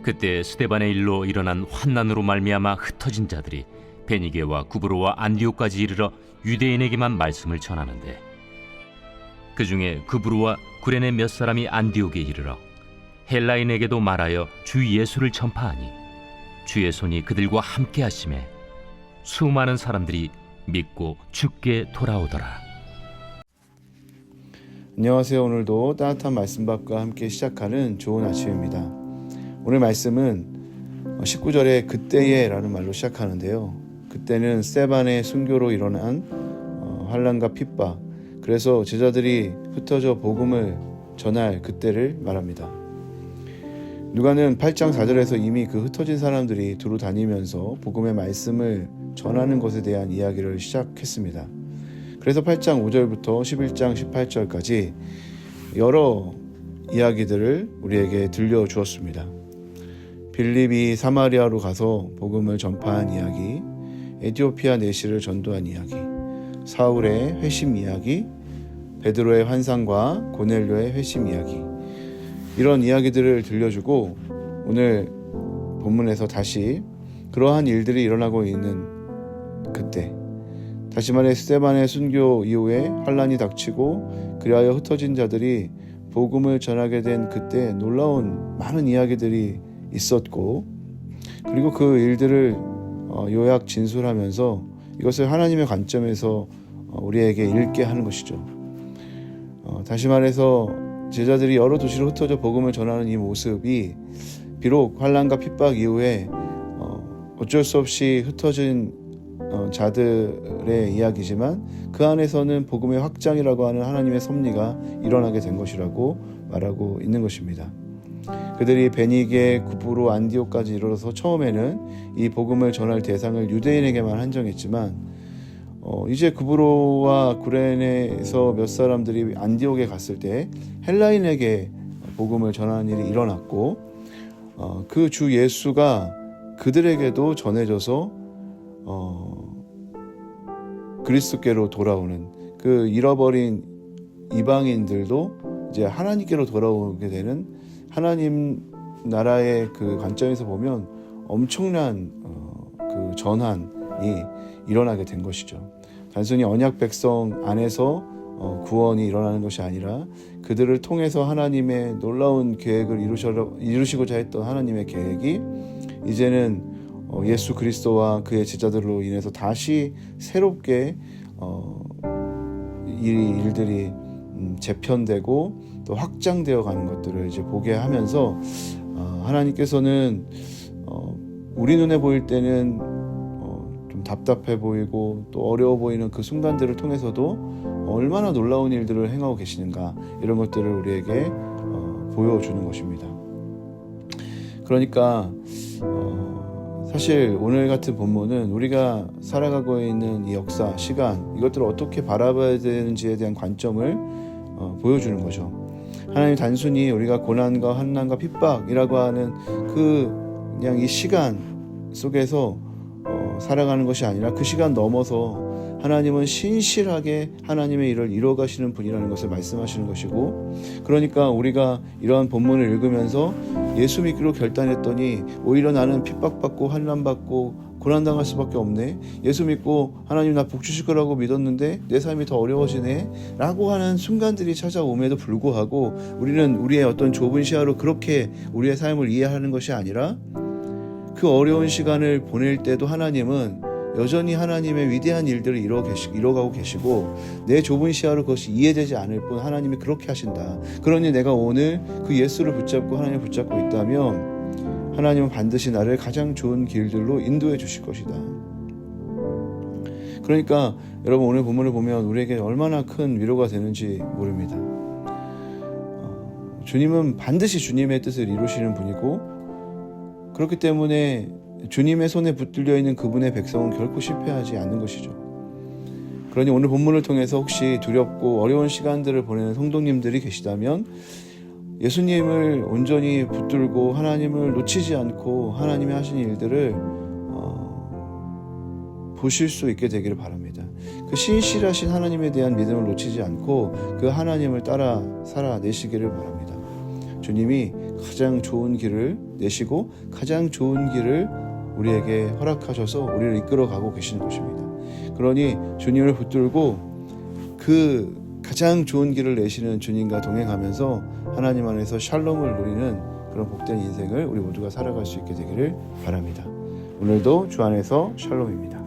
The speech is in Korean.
그때 스데반의 일로 일어난 환난으로 말미암아 흩어진 자들이 베니게와 구브로와 안디옥까지 이르러 유대인에게만 말씀을 전하는데, 그 중에 구브로와 구레네 몇 사람이 안디옥에 이르러 헬라인에게도 말하여 주 예수를 전파하니 주의 손이 그들과 함께 하심에 수많은 사람들이 믿고 주께 돌아오더라. 안녕하세요. 오늘도 따뜻한 말씀밥과 함께 시작하는 좋은 아침입니다. 오늘 말씀은 19절에 그때에 라는 말로 시작하는데요. 그때는 스데반의 순교로 일어난 환난과 핍박, 그래서 제자들이 흩어져 복음을 전할 그때를 말합니다. 누가는 8장 4절에서 이미 그 흩어진 사람들이 두루 다니면서 복음의 말씀을 전하는 것에 대한 이야기를 시작했습니다. 그래서 8장 5절부터 11장 18절까지 여러 이야기들을 우리에게 들려주었습니다. 빌립이 사마리아로 가서 복음을 전파한 이야기, 에티오피아 내시를 전도한 이야기, 사울의 회심 이야기, 베드로의 환상과 고넬료의 회심 이야기, 이런 이야기들을 들려주고 오늘 본문에서 다시 그러한 일들이 일어나고 있는 그때, 다시 말해 스데반의 순교 이후에 환난이 닥치고 그리하여 흩어진 자들이 복음을 전하게 된 그때 놀라운 많은 이야기들이 있었고, 그리고 그 일들을 요약 진술하면서 이것을 하나님의 관점에서 우리에게 읽게 하는 것이죠. 다시 말해서 제자들이 여러 도시로 흩어져 복음을 전하는 이 모습이 비록 환난과 핍박 이후에 어쩔 수 없이 흩어진 자들의 이야기지만 그 안에서는 복음의 확장이라고 하는 하나님의 섭리가 일어나게 된 것이라고 말하고 있는 것입니다. 그들이 베니게, 구브로, 안디옥까지 이르러서 처음에는 이 복음을 전할 대상을 유대인에게만 한정했지만 이제 구브로와 구레네에서 몇 사람들이 안디옥에 갔을 때 헬라인에게 복음을 전하는 일이 일어났고, 그 주 예수가 그들에게도 전해져서 그리스도께로 돌아오는, 그 잃어버린 이방인들도 이제 하나님께로 돌아오게 되는, 하나님 나라의 그 관점에서 보면 엄청난 그 전환이 일어나게 된 것이죠. 단순히 언약 백성 안에서 구원이 일어나는 것이 아니라 그들을 통해서 하나님의 놀라운 계획을 이루시고자 했던 하나님의 계획이 이제는 예수 그리스도와 그의 제자들로 인해서 다시 새롭게 일들이 재편되고 또 확장되어 가는 것들을 이제 보게 하면서 하나님께서는 우리 눈에 보일 때는 좀 답답해 보이고 또 어려워 보이는 그 순간들을 통해서도 얼마나 놀라운 일들을 행하고 계시는가, 이런 것들을 우리에게 보여주는 것입니다. 그러니까 사실 오늘 같은 본문은 우리가 살아가고 있는 이 역사, 시간, 이것들을 어떻게 바라봐야 되는지에 대한 관점을 보여주는 거죠. 하나님 단순히 우리가 고난과 환난과 핍박이라고 하는 그냥 이 시간 속에서 살아가는 것이 아니라 그 시간 넘어서 하나님은 신실하게 하나님의 일을 이루어가시는 분이라는 것을 말씀하시는 것이고, 그러니까 우리가 이러한 본문을 읽으면서 예수 믿기로 결단했더니 오히려 나는 핍박받고 환난받고 고난당할 수밖에 없네, 예수 믿고 하나님 나 복 주실 거라고 믿었는데 내 삶이 더 어려워지네 라고 하는 순간들이 찾아옴에도 불구하고 우리는 우리의 어떤 좁은 시야로 그렇게 우리의 삶을 이해하는 것이 아니라, 그 어려운 시간을 보낼 때도 하나님은 여전히 하나님의 위대한 일들을 이뤄가고 계시고, 내 좁은 시야로 그것이 이해되지 않을 뿐 하나님이 그렇게 하신다. 그러니 내가 오늘 그 예수를 붙잡고 하나님을 붙잡고 있다면 하나님은 반드시 나를 가장 좋은 길들로 인도해 주실 것이다. 그러니까 여러분, 오늘 본문을 보면 우리에게 얼마나 큰 위로가 되는지 모릅니다. 주님은 반드시 주님의 뜻을 이루시는 분이고, 그렇기 때문에 주님의 손에 붙들려 있는 그분의 백성은 결코 실패하지 않는 것이죠. 그러니 오늘 본문을 통해서 혹시 두렵고 어려운 시간들을 보내는 성도님들이 계시다면 예수님을 온전히 붙들고 하나님을 놓치지 않고 하나님이 하신 일들을 보실 수 있게 되기를 바랍니다. 그 신실하신 하나님에 대한 믿음을 놓치지 않고 그 하나님을 따라 살아내시기를 바랍니다. 주님이 가장 좋은 길을 내시고 가장 좋은 길을 우리에게 허락하셔서 우리를 이끌어가고 계시는 것입니다. 그러니 주님을 붙들고 그 가장 좋은 길을 내시는 주님과 동행하면서 하나님 안에서 샬롬을 누리는 그런 복된 인생을 우리 모두가 살아갈 수 있게 되기를 바랍니다. 오늘도 주 안에서 샬롬입니다.